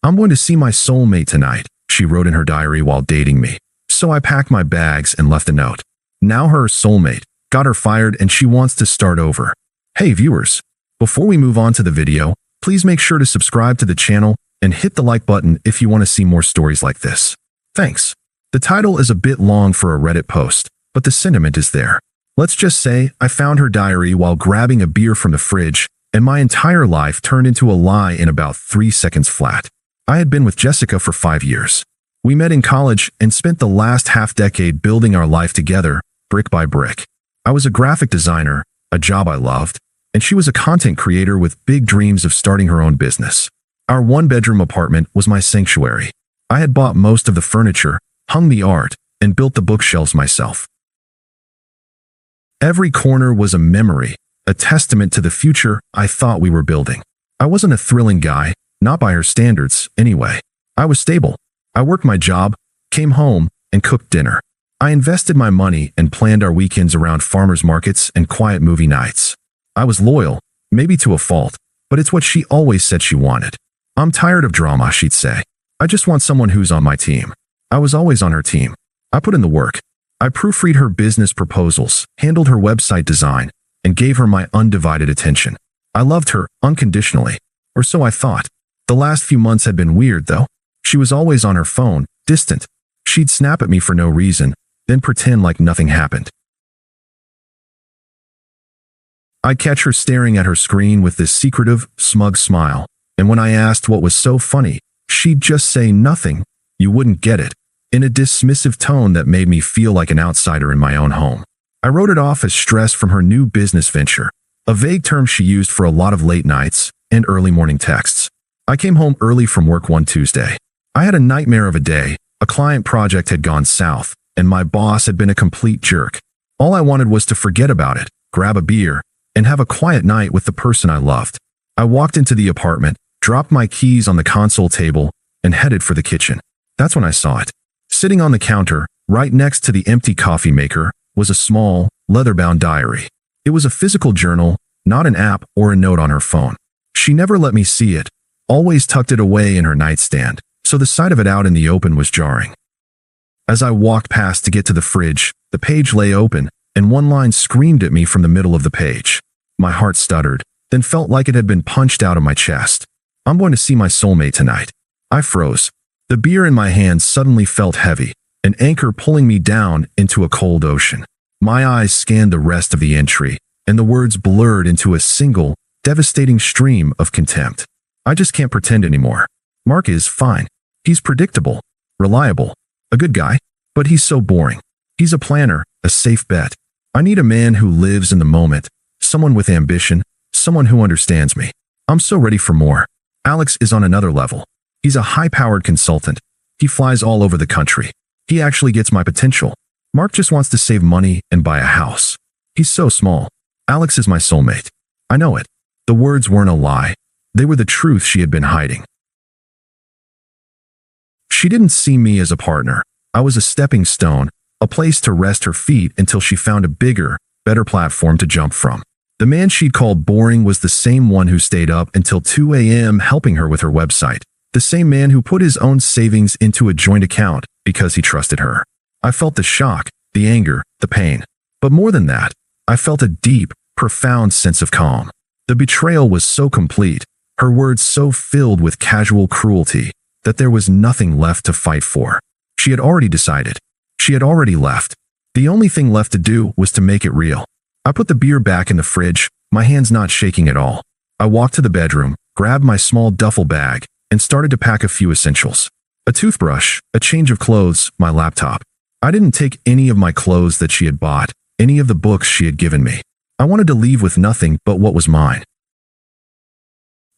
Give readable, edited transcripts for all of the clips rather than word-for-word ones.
"I'm going to see my soulmate tonight," she wrote in her diary while dating me. So I packed my bags and left a note. Now her soulmate got her fired and she wants to start over. Hey viewers, before we move on to the video, please make sure to subscribe to the channel and hit the like button if you want to see more stories like this. Thanks. The title is a bit long for a Reddit post, but the sentiment is there. Let's just say I found her diary while grabbing a beer from the fridge, and my entire life turned into a lie in about 3 seconds flat. I had been with Jessica for 5 years. We met in college and spent the last half-decade building our life together, brick by brick. I was a graphic designer, a job I loved, and she was a content creator with big dreams of starting her own business. Our one-bedroom apartment was my sanctuary. I had bought most of the furniture, hung the art, and built the bookshelves myself. Every corner was a memory, a testament to the future I thought we were building. I wasn't a thrilling guy, not by her standards, anyway. I was stable. I worked my job, came home, and cooked dinner. I invested my money and planned our weekends around farmers markets and quiet movie nights. I was loyal, maybe to a fault, but it's what she always said she wanted. "I'm tired of drama," she'd say. "I just want someone who's on my team." I was always on her team. I put in the work. I proofread her business proposals, handled her website design, and gave her my undivided attention. I loved her unconditionally, or so I thought. The last few months had been weird, though. She was always on her phone, distant. She'd snap at me for no reason, then pretend like nothing happened. I'd catch her staring at her screen with this secretive, smug smile, and when I asked what was so funny, she'd just say nothing. You wouldn't get it, in a dismissive tone that made me feel like an outsider in my own home. I wrote it off as stress from her new business venture, a vague term she used for a lot of late nights and early morning texts. I came home early from work one Tuesday. I had a nightmare of a day. A client project had gone south, and my boss had been a complete jerk. All I wanted was to forget about it, grab a beer, and have a quiet night with the person I loved. I walked into the apartment, dropped my keys on the console table, and headed for the kitchen. That's when I saw it. Sitting on the counter, right next to the empty coffee maker, was a small, leather-bound diary. It was a physical journal, not an app or a note on her phone. She never let me see it, always tucked it away in her nightstand, so the sight of it out in the open was jarring. As I walked past to get to the fridge, the page lay open, and one line screamed at me from the middle of the page. My heart stuttered, then felt like it had been punched out of my chest. "I'm going to see my soulmate tonight." I froze. The beer in my hand suddenly felt heavy, an anchor pulling me down into a cold ocean. My eyes scanned the rest of the entry, and the words blurred into a single, devastating stream of contempt. "I just can't pretend anymore. Mark is fine. He's predictable, reliable, a good guy, but he's so boring. He's a planner, a safe bet. I need a man who lives in the moment, someone with ambition, someone who understands me. I'm so ready for more. Alex is on another level. He's a high-powered consultant. He flies all over the country. He actually gets my potential. Mark just wants to save money and buy a house. He's so small. Alex is my soulmate. I know it." The words weren't a lie. They were the truth she had been hiding. She didn't see me as a partner. I was a stepping stone, a place to rest her feet until she found a bigger, better platform to jump from. The man she'd called boring was the same one who stayed up until 2 a.m. helping her with her website. The same man who put his own savings into a joint account because he trusted her. I felt the shock, the anger, the pain. But more than that, I felt a deep, profound sense of calm. The betrayal was so complete, her words so filled with casual cruelty, that there was nothing left to fight for. She had already decided. She had already left. The only thing left to do was to make it real. I put the beer back in the fridge, my hands not shaking at all. I walked to the bedroom, grabbed my small duffel bag, and started to pack a few essentials. A toothbrush, a change of clothes, my laptop. I didn't take any of my clothes that she had bought, any of the books she had given me. I wanted to leave with nothing but what was mine.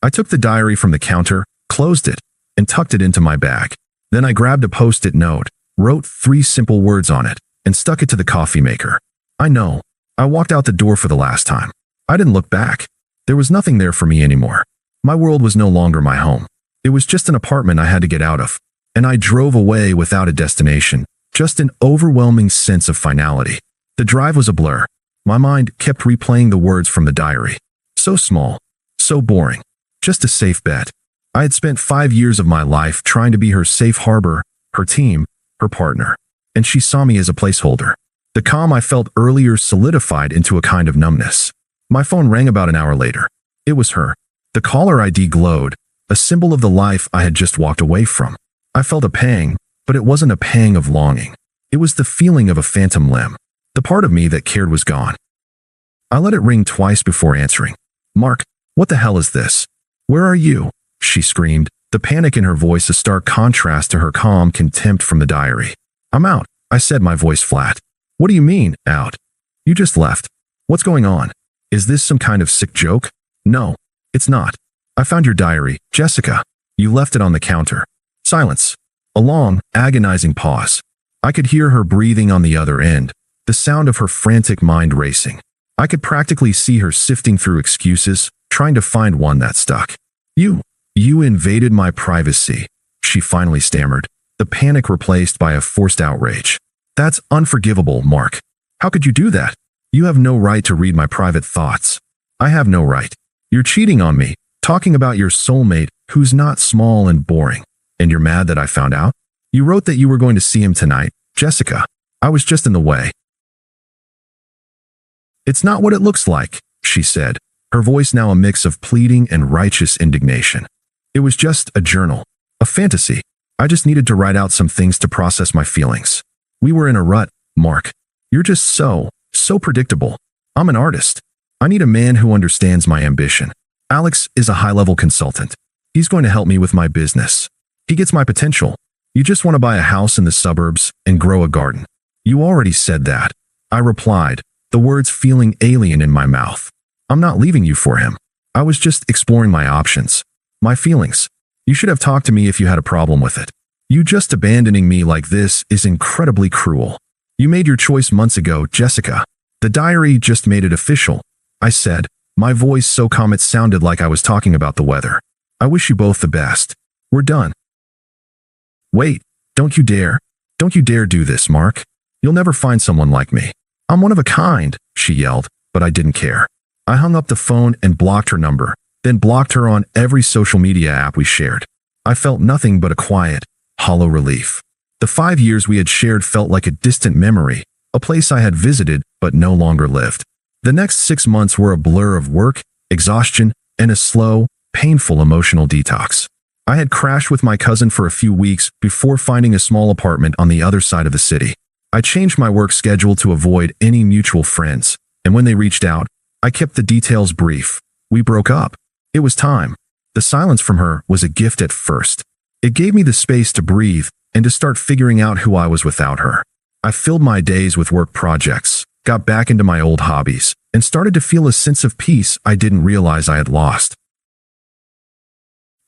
I took the diary from the counter, closed it, and tucked it into my bag. Then I grabbed a post-it note, wrote 3 simple words on it, and stuck it to the coffee maker. I know. I walked out the door for the last time. I didn't look back. There was nothing there for me anymore. My world was no longer my home. It was just an apartment I had to get out of. And I drove away without a destination, just an overwhelming sense of finality. The drive was a blur. My mind kept replaying the words from the diary. So small. So boring. Just a safe bet. I had spent 5 years of my life trying to be her safe harbor, her team, her partner, and she saw me as a placeholder. The calm I felt earlier solidified into a kind of numbness. My phone rang about an hour later. It was her. The caller ID glowed, a symbol of the life I had just walked away from. I felt a pang, but it wasn't a pang of longing. It was the feeling of a phantom limb. The part of me that cared was gone. I let it ring twice before answering. "Mark, what the hell is this? Where are you?" she screamed, the panic in her voice a stark contrast to her calm contempt from the diary. "I'm out," I said, my voice flat. "What do you mean, out? You just left. What's going on? Is this some kind of sick joke?" "No, it's not. I found your diary, Jessica. You left it on the counter." Silence. A long, agonizing pause. I could hear her breathing on the other end, the sound of her frantic mind racing. I could practically see her sifting through excuses, trying to find one that stuck. You invaded my privacy," she finally stammered, the panic replaced by a forced outrage. "That's unforgivable, Mark. How could you do that? You have no right to read my private thoughts." "I have no right. You're cheating on me, talking about your soulmate who's not small and boring. And you're mad that I found out? You wrote that you were going to see him tonight, Jessica. I was just in the way." "It's not what it looks like," she said, her voice now a mix of pleading and righteous indignation. "It was just a journal, a fantasy. I just needed to write out some things to process my feelings. We were in a rut, Mark. You're just so predictable. I'm an artist. I need a man who understands my ambition. Alex is a high-level consultant. He's going to help me with my business. He gets my potential. You just want to buy a house in the suburbs and grow a garden." "You already said that," I replied, the words feeling alien in my mouth. "I'm not leaving you for him. I was just exploring my options. My feelings. You should have talked to me if you had a problem with it. You just abandoning me like this is incredibly cruel. You made your choice months ago, Jessica. The diary just made it official," I said, my voice so calm it sounded like I was talking about the weather. "I wish you both the best. We're done." "Wait, don't you dare. Don't you dare do this, Mark. You'll never find someone like me. I'm one of a kind," she yelled, but I didn't care. I hung up the phone and blocked her number, then blocked her on every social media app we shared. I felt nothing but a quiet, hollow relief. The 5 years we had shared felt like a distant memory, a place I had visited but no longer lived. The next 6 months were a blur of work, exhaustion, and a slow, painful emotional detox. I had crashed with my cousin for a few weeks before finding a small apartment on the other side of the city. I changed my work schedule to avoid any mutual friends, and when they reached out, I kept the details brief. We broke up. It was time. The silence from her was a gift at first. It gave me the space to breathe and to start figuring out who I was without her. I filled my days with work projects, got back into my old hobbies, and started to feel a sense of peace I didn't realize I had lost.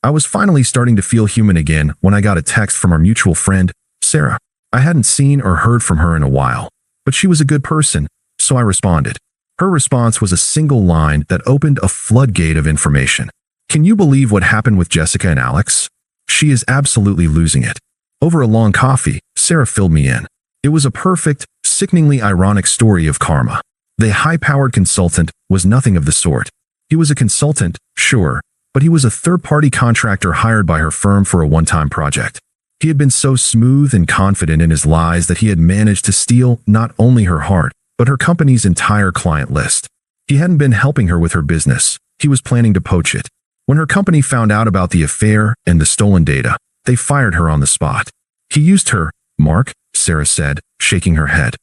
I was finally starting to feel human again when I got a text from our mutual friend, Sarah. I hadn't seen or heard from her in a while, but she was a good person, so I responded. Her response was a single line that opened a floodgate of information. "Can you believe what happened with Jessica and Alex? She is absolutely losing it." Over a long coffee, Sarah filled me in. It was a perfect, sickeningly ironic story of karma. The high-powered consultant was nothing of the sort. He was a consultant, sure, but he was a third-party contractor hired by her firm for a one-time project. He had been so smooth and confident in his lies that he had managed to steal not only her heart, but her company's entire client list. He hadn't been helping her with her business. He was planning to poach it. When her company found out about the affair and the stolen data, they fired her on the spot. "He used her, Mark," Sarah said, shaking her head.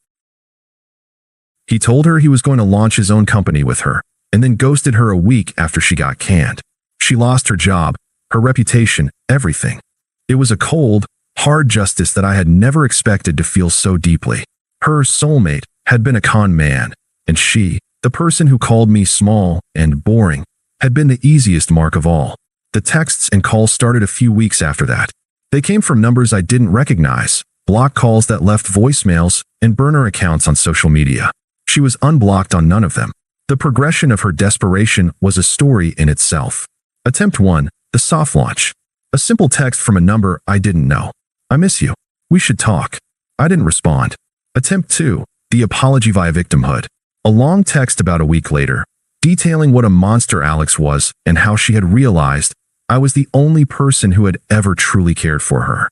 "He told her he was going to launch his own company with her, and then ghosted her a week after she got canned. She lost her job, her reputation, everything. It was a cold, hard justice that I had never expected to feel so deeply. Her soulmate had been a con man, and she, the person who called me small and boring, had been the easiest mark of all. The texts and calls started a few weeks after that. They came from numbers I didn't recognize, block calls that left voicemails, and burner accounts on social media. She was unblocked on none of them. The progression of her desperation was a story in itself. Attempt 1, the soft launch. A simple text from a number I didn't know. "I miss you. We should talk." I didn't respond. Attempt 2, the apology via victimhood. A long text about a week later, detailing what a monster Alex was and how she had realized, I was the only person who had ever truly cared for her.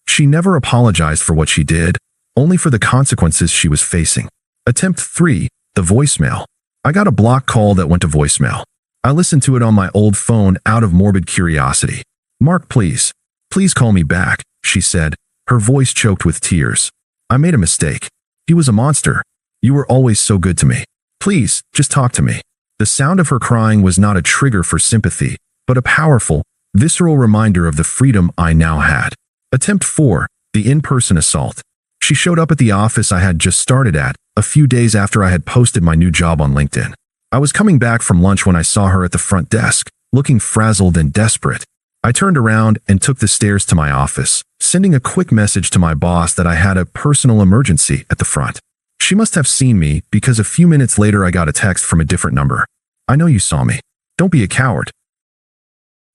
She never apologized for what she did, only for the consequences she was facing. Attempt 3, the voicemail. I got a block call that went to voicemail. I listened to it on my old phone out of morbid curiosity. "Mark, please. Please call me back," she said, her voice choked with tears. "I made a mistake. He was a monster. You were always so good to me. Please, just talk to me." The sound of her crying was not a trigger for sympathy, but a powerful, visceral reminder of the freedom I now had. Attempt 4, the in-person assault. She showed up at the office I had just started at, a few days after I had posted my new job on LinkedIn. I was coming back from lunch when I saw her at the front desk, looking frazzled and desperate. I turned around and took the stairs to my office, sending a quick message to my boss that I had a personal emergency at the front. She must have seen me because a few minutes later I got a text from a different number. "I know you saw me. Don't be a coward.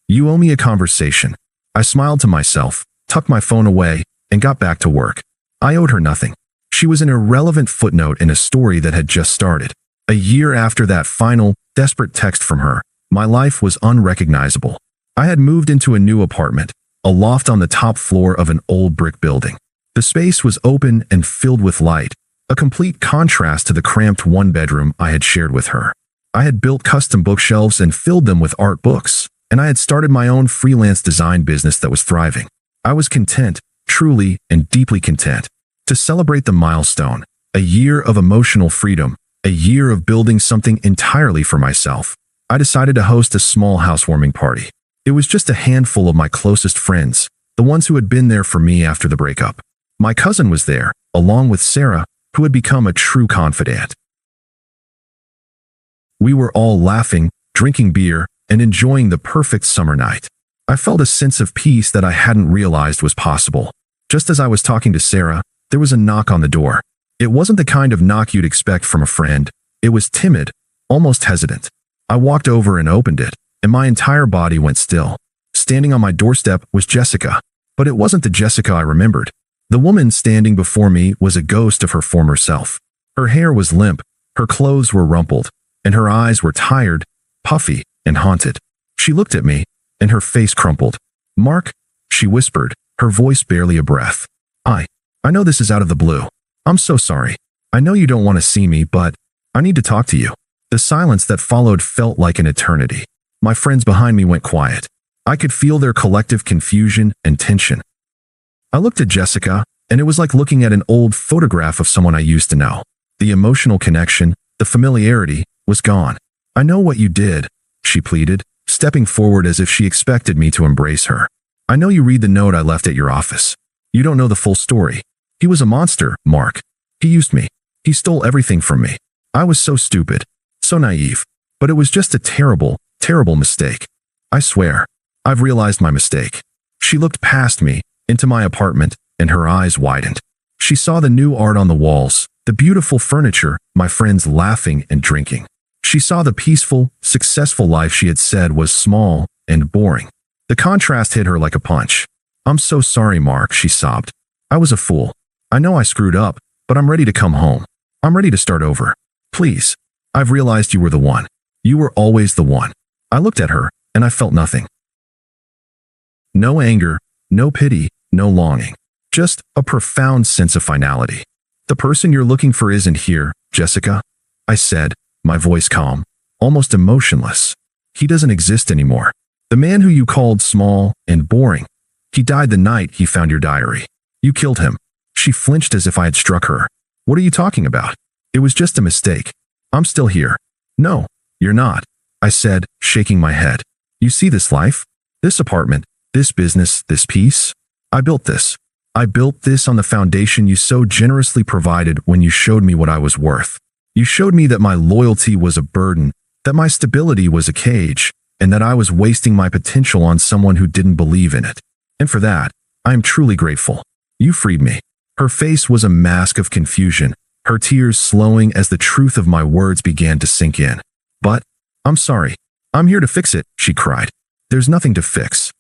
You owe me a conversation." I smiled to myself, tucked my phone away, and got back to work. I owed her nothing. She was an irrelevant footnote in a story that had just started. A year after that final, desperate text from her, my life was unrecognizable. I had moved into a new apartment, a loft on the top floor of an old brick building. The space was open and filled with light, a complete contrast to the cramped one-bedroom I had shared with her. I had built custom bookshelves and filled them with art books, and I had started my own freelance design business that was thriving. I was content, truly and deeply content. To celebrate the milestone, a year of emotional freedom, a year of building something entirely for myself, I decided to host a small housewarming party. It was just a handful of my closest friends, the ones who had been there for me after the breakup. My cousin was there, along with Sarah, who had become a true confidant. We were all laughing, drinking beer, and enjoying the perfect summer night. I felt a sense of peace that I hadn't realized was possible. Just as I was talking to Sarah, there was a knock on the door. It wasn't the kind of knock you'd expect from a friend. It was timid, almost hesitant. I walked over and opened it, and my entire body went still. Standing on my doorstep was Jessica, but it wasn't the Jessica I remembered. The woman standing before me was a ghost of her former self. Her hair was limp, her clothes were rumpled, and her eyes were tired, puffy, and haunted. She looked at me, and her face crumpled. "Mark," she whispered, her voice barely a breath. I know this is out of the blue. I'm so sorry. I know you don't want to see me, but I need to talk to you." The silence that followed felt like an eternity. My friends behind me went quiet. I could feel their collective confusion and tension. I looked at Jessica, and it was like looking at an old photograph of someone I used to know. The emotional connection, the familiarity, was gone. "I know what you did," she pleaded, stepping forward as if she expected me to embrace her. "I know you read the note I left at your office. You don't know the full story. He was a monster, Mark. He used me. He stole everything from me. I was so stupid, so naive. But it was just a terrible, terrible mistake. I swear, I've realized my mistake." She looked past me, into my apartment, and her eyes widened. She saw the new art on the walls, the beautiful furniture, my friends laughing and drinking. She saw the peaceful, successful life she had said was small and boring. The contrast hit her like a punch. "I'm so sorry, Mark," she sobbed. "I was a fool. I know I screwed up, but I'm ready to come home. I'm ready to start over. Please. I've realized you were the one. You were always the one." I looked at her, and I felt nothing. No anger, no pity, no longing. Just a profound sense of finality. "The person you're looking for isn't here, Jessica," I said, my voice calm, almost emotionless. "He doesn't exist anymore. The man who you called small and boring. He died the night he found your diary. You killed him." She flinched as if I had struck her. "What are you talking about? It was just a mistake. I'm still here." "No, you're not," I said, shaking my head. "You see this life? This apartment, this business, this peace? I built this. I built this on the foundation you so generously provided when you showed me what I was worth. You showed me that my loyalty was a burden, that my stability was a cage, and that I was wasting my potential on someone who didn't believe in it. And for that, I am truly grateful. You freed me." Her face was a mask of confusion, her tears slowing as the truth of my words began to sink in. "But, I'm sorry. I'm here to fix it," she cried. "There's nothing to fix.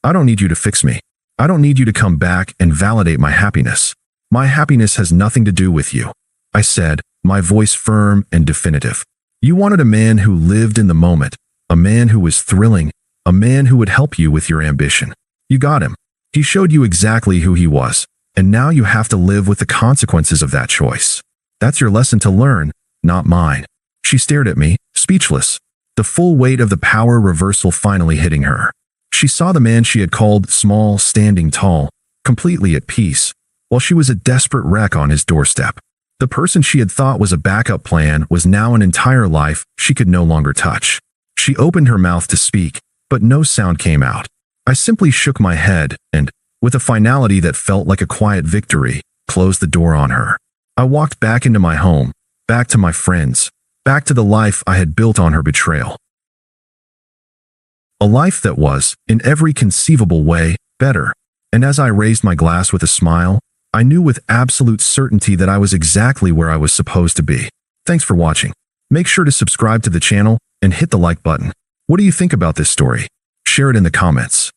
I don't need you to fix me. I don't need you to come back and validate my happiness. My happiness has nothing to do with you," I said, my voice firm and definitive. "You wanted a man who lived in the moment, a man who was thrilling, a man who would help you with your ambition. You got him. He showed you exactly who he was, and now you have to live with the consequences of that choice. That's your lesson to learn, not mine. She stared at me, speechless, the full weight of the power reversal finally hitting her. She saw the man she had called small standing tall, completely at peace, while she was a desperate wreck on his doorstep. The person she had thought was a backup plan was now an entire life she could no longer touch. She opened her mouth to speak, but no sound came out. I simply shook my head and, with a finality that felt like a quiet victory, closed the door on her. I walked back into my home, back to my friends, back to the life I had built on her betrayal. A life that was, in every conceivable way, better. And as I raised my glass with a smile, I knew with absolute certainty that I was exactly where I was supposed to be. Thanks for watching. Make sure to subscribe to the channel and hit the like button. What do you think about this story? Share it in the comments.